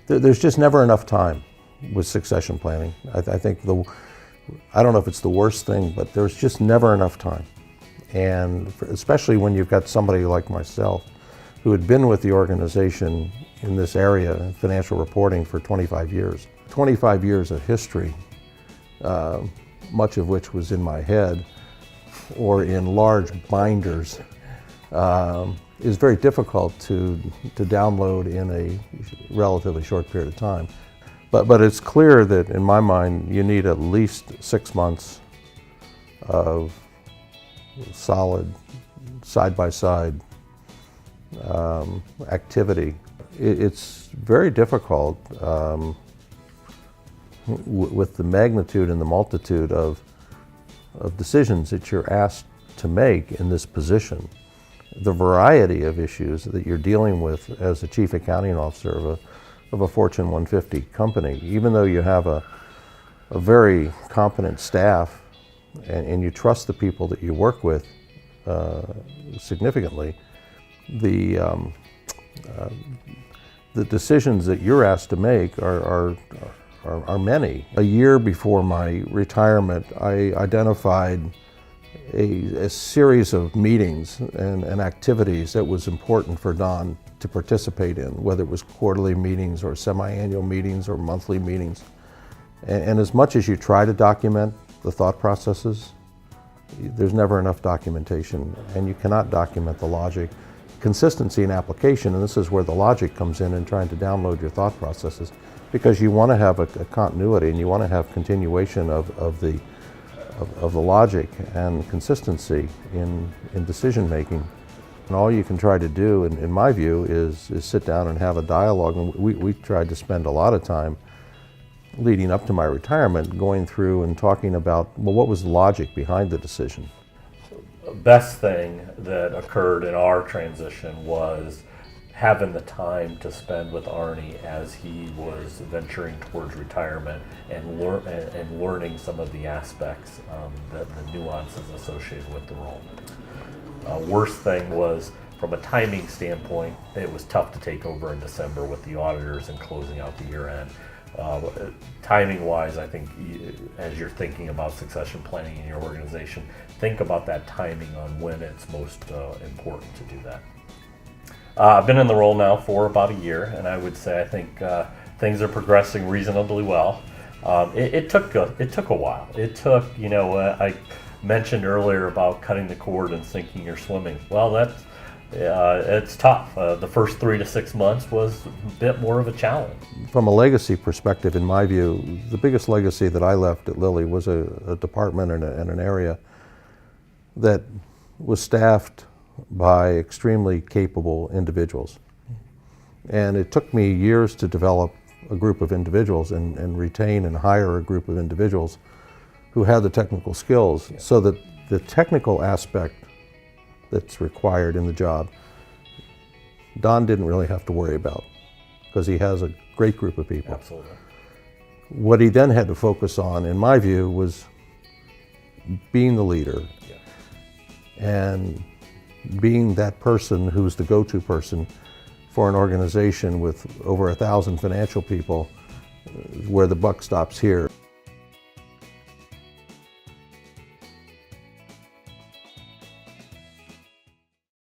There's just never enough time with succession planning. I think I don't know if it's the worst thing, but there's just never enough time. And especially when you've got somebody like myself who had been with the organization in this area, financial reporting, for 25 years. 25 years of history, much of which was in my head or in large binders, is very difficult to download in a relatively short period of time. But it's clear that, in my mind, you need at least 6 months of solid, side-by-side activity. It's very difficult with the magnitude and the multitude of decisions that you're asked to make in this position. The variety of issues that you're dealing with as a chief accounting officer of a Fortune 150 company, even though you have a very competent staff and you trust the people that you work with significantly, the decisions that you're asked to make are many. A year before my retirement, I identified a series of meetings and activities that was important for Don to participate in, whether it was quarterly meetings or semi-annual meetings or monthly meetings. And as much as you try to document the thought processes, there's never enough documentation, and you cannot document the logic. Consistency in application, and this is where the logic comes in trying to download your thought processes, because you want to have a continuity and you want to have continuation of the logic and consistency in decision making. And all you can try to do, in my view, is sit down and have a dialogue. And we tried to spend a lot of time leading up to my retirement going through and talking about, well, what was the logic behind the decision? The best thing that occurred in our transition was having the time to spend with Arnie as he was venturing towards retirement and learning some of the aspects, the nuances associated with the role. Worst thing was, from a timing standpoint, it was tough to take over in December with the auditors and closing out the year end. Timing-wise, I think as you're thinking about succession planning in your organization, think about that timing on when it's most important to do that. I've been in the role now for about a year, and I would say I think things are progressing reasonably well. It took a while. It took, I mentioned earlier about cutting the cord and sinking or swimming. Well, it's tough. The first 3 to 6 months was a bit more of a challenge. From a legacy perspective, in my view, the biggest legacy that I left at Lilly was a department and an area that was staffed by extremely capable individuals. And it took me years to develop a group of individuals and retain and hire a group of individuals who had the technical skills, so that the technical aspect that's required in the job, Don didn't really have to worry about, because he has a great group of people. Absolutely. What he then had to focus on, in my view, was being the leader and being that person who's the go-to person for an organization with over 1,000 financial people, where the buck stops here.